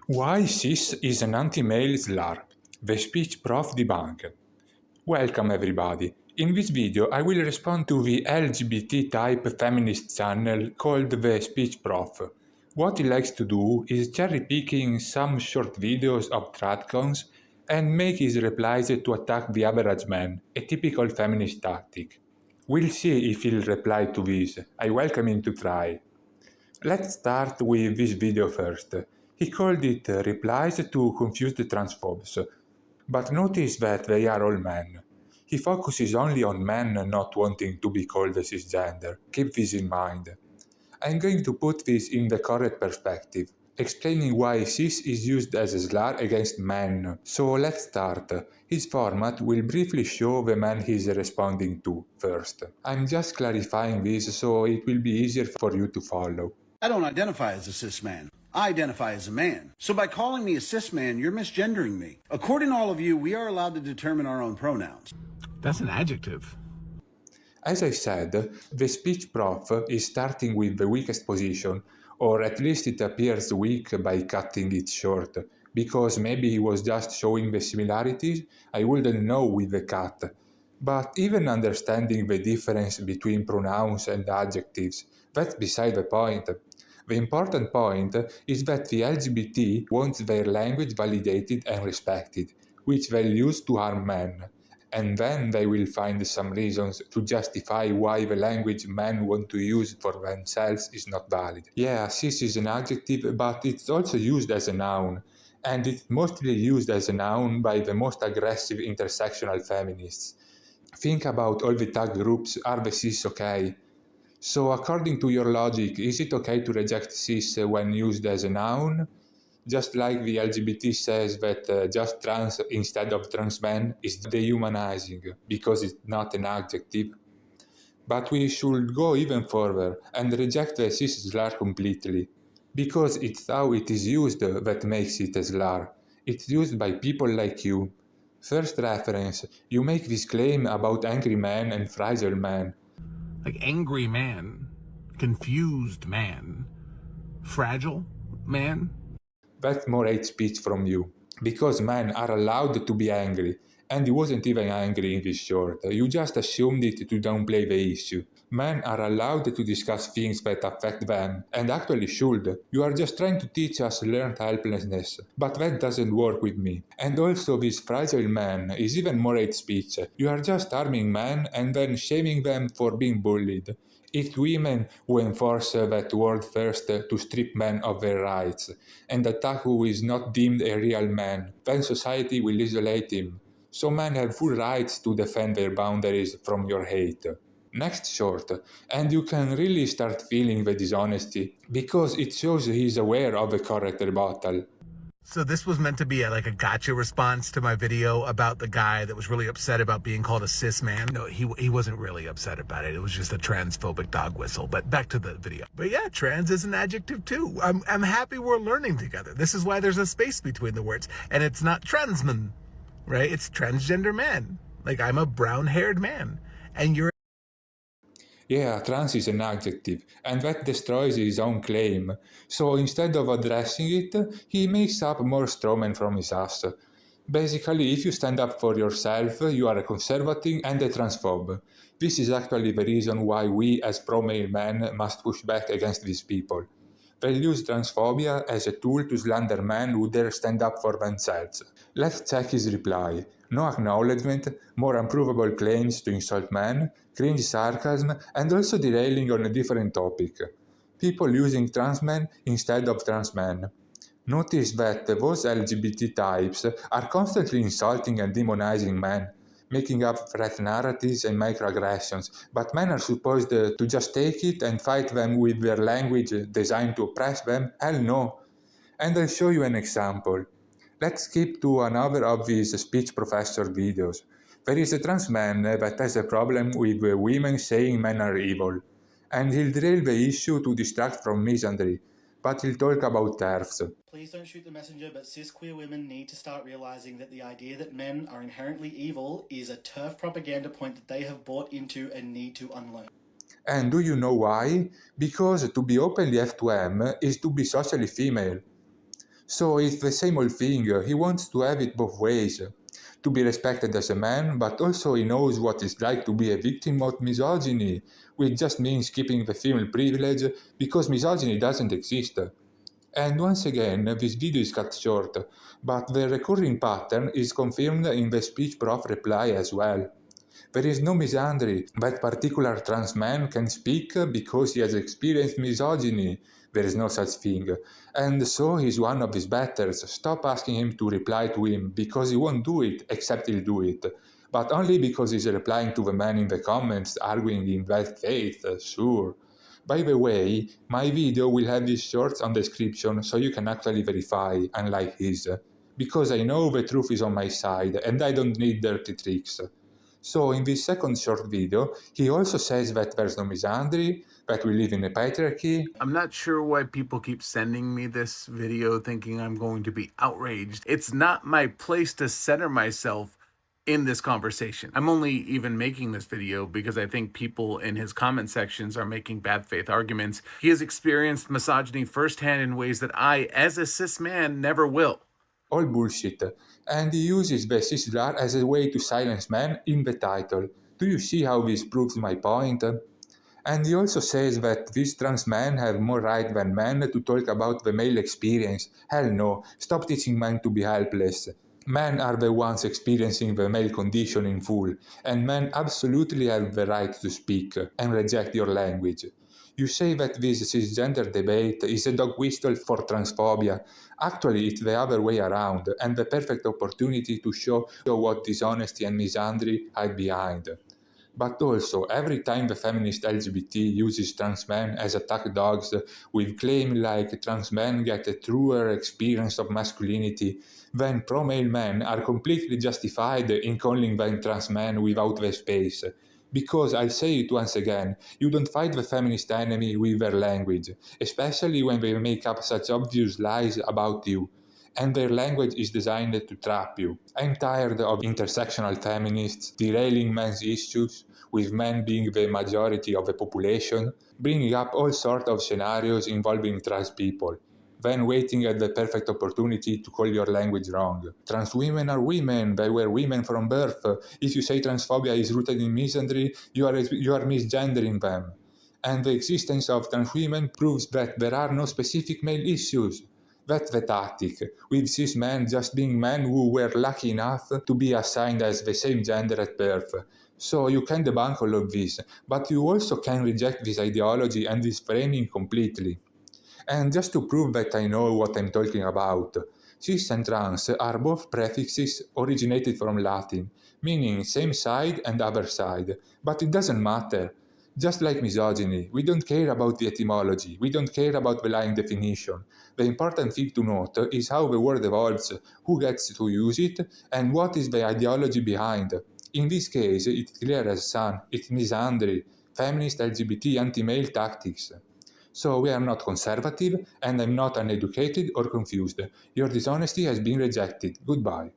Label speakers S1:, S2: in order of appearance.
S1: Why cis is an anti-male slur? The speech prof debunked. Welcome everybody. In this video I will respond to the LGBT type feminist channel called the Speech Prof. What he likes to do is cherry picking some short videos of tradcons and make his replies to attack the average man, a typical feminist tactic. We'll see if he'll reply to this. I welcome him to try. Let's start with this video first. He called it Replies to Confused Transphobes. But notice that they are all men. He focuses only on men not wanting to be called cisgender. Keep this in mind. I'm going to put this in the correct perspective, explaining why cis is used as a slur against men. So let's start. His format will briefly show the man he's responding to first. I'm just clarifying this so it will be easier for you to follow.
S2: I don't identify as a cis man. I identify as a man. So by calling me a cis man, you're misgendering me. According to all of you, we are allowed to determine our own pronouns.
S3: That's an adjective.
S1: As I said, the speech prof is starting with the weakest position, or at least it appears weak by cutting it short, because maybe he was just showing the similarities, I wouldn't know with the cut. But even understanding the difference between pronouns and adjectives, that's beside the point. The important point is that the LGBT wants their language validated and respected, which they'll use to harm men. And then they will find some reasons to justify why the language men want to use for themselves is not valid. Yeah, cis is an adjective, but it's also used as a noun. And it's mostly used as a noun by the most aggressive intersectional feminists. Think about all the tag groups, are the cis okay? So according to your logic, is it okay to reject cis when used as a noun? Just like the LGBT says that just trans instead of trans men is dehumanizing because it's not an adjective. But we should go even further and reject the cis slur completely, because it's how it is used that makes it a slur. It's used by people like you. First reference, you make this claim about angry men and fragile men.
S3: Like angry man, confused man, fragile man.
S1: That's more hate speech from you. Because men are allowed to be angry, and he wasn't even angry in this short. You just assumed it to downplay the issue. Men are allowed to discuss things that affect them, and actually should. You are just trying to teach us learned helplessness, but that doesn't work with me. And also this fragile man is even more hate speech. You are just harming men and then shaming them for being bullied. It's women who enforce that word first to strip men of their rights, and attack who is not deemed a real man. Then society will isolate him. So men have full rights to defend their boundaries from your hate. Next short, and you can really start feeling the dishonesty, because it shows he's aware of the correct rebuttal.
S3: So this was meant to be like a gotcha response to my video about the guy that was really upset about being called a cis man. No, he wasn't really upset about it. It was just a transphobic dog whistle. But back to the video. But yeah, trans is an adjective too. I'm happy we're learning together. This is why there's a space between the words. And it's not transman, right? It's transgender man. Like I'm a brown-haired man. And you're
S1: Yeah, trans is an adjective, and that destroys his own claim. So instead of addressing it, he makes up more strawmen from his ass. Basically, if you stand up for yourself, you are a conservative and a transphobe. This is actually the reason why we as pro-male men must push back against these people. They'll use transphobia as a tool to slander men who dare stand up for themselves. Let's check his reply. No acknowledgement, more unprovable claims to insult men, cringe sarcasm, and also derailing on a different topic. People using trans men instead of trans men. Notice that those LGBT types are constantly insulting and demonizing men, making up threat narratives and microaggressions, but men are supposed to just take it and fight them with their language designed to oppress them? Hell no. And I'll show you an example. Let's skip to another of these speech professor videos. There is a trans man that has a problem with women saying men are evil, and he'll derail the issue to distract from misandry, but he'll talk about TERFs.
S4: Please don't shoot the messenger, but cis queer women need to start realizing that the idea that men are inherently evil is a TERF propaganda point that they have bought into and need to unlearn.
S1: And do you know why? Because to be openly F2M is to be socially female. So it's the same old thing, he wants to have it both ways. To be respected as a man, but also he knows what it's like to be a victim of misogyny, which just means keeping the female privilege because misogyny doesn't exist. And once again, this video is cut short, but the recurring pattern is confirmed in the speech prof reply as well. There is no misandry. That particular trans man can speak because he has experienced misogyny. There is no such thing. And so he's one of his batters. Stop asking him to reply to him because he won't do it, except he'll do it. But only because he's replying to the man in the comments arguing in bad faith, sure. By the way, my video will have these shorts on description so you can actually verify, unlike his. Because I know the truth is on my side and I don't need dirty tricks. So in this second short video, he also says that there's no misandry, that we live in a patriarchy.
S3: I'm not sure why people keep sending me this video thinking I'm going to be outraged. It's not my place to center myself in this conversation. I'm only even making this video because I think people in his comment sections are making bad faith arguments. He has experienced misogyny firsthand in ways that I, as a cis man, never will.
S1: All bullshit. And he uses the slur as a way to silence men in the title. Do you see how this proves my point? And he also says that these trans men have more right than men to talk about the male experience. Hell no, stop teaching men to be helpless. Men are the ones experiencing the male condition in full, and men absolutely have the right to speak and reject your language. You say that this cisgender debate is a dog whistle for transphobia. Actually, it's the other way around, and the perfect opportunity to show what dishonesty and misandry hide behind. But also, every time the feminist LGBT uses trans men as attack dogs with claims like trans men get a truer experience of masculinity, then pro-male men are completely justified in calling them trans men without the space. Because I'll say it once again, you don't fight the feminist enemy with their language, especially when they make up such obvious lies about you. And their language is designed to trap you. I'm tired of intersectional feminists derailing men's issues, with men being the majority of the population, bringing up all sorts of scenarios involving trans people, then waiting at the perfect opportunity to call your language wrong. Trans women are women, they were women from birth. If you say transphobia is rooted in misandry, you are misgendering them. And the existence of trans women proves that there are no specific male issues. That's the tactic, with cis men just being men who were lucky enough to be assigned as the same gender at birth. So you can debunk all of this, but you also can reject this ideology and this framing completely. And just to prove that I know what I'm talking about, cis and trans are both prefixes originated from Latin, meaning same side and other side, but it doesn't matter. Just like misogyny, we don't care about the etymology, we don't care about the line definition. The important thing to note is how the word evolves, who gets to use it, and what is the ideology behind. In this case, it's clear as sun, it's misandry, feminist LGBT anti-male tactics. So we are not conservative, and I'm not uneducated or confused. Your dishonesty has been rejected. Goodbye.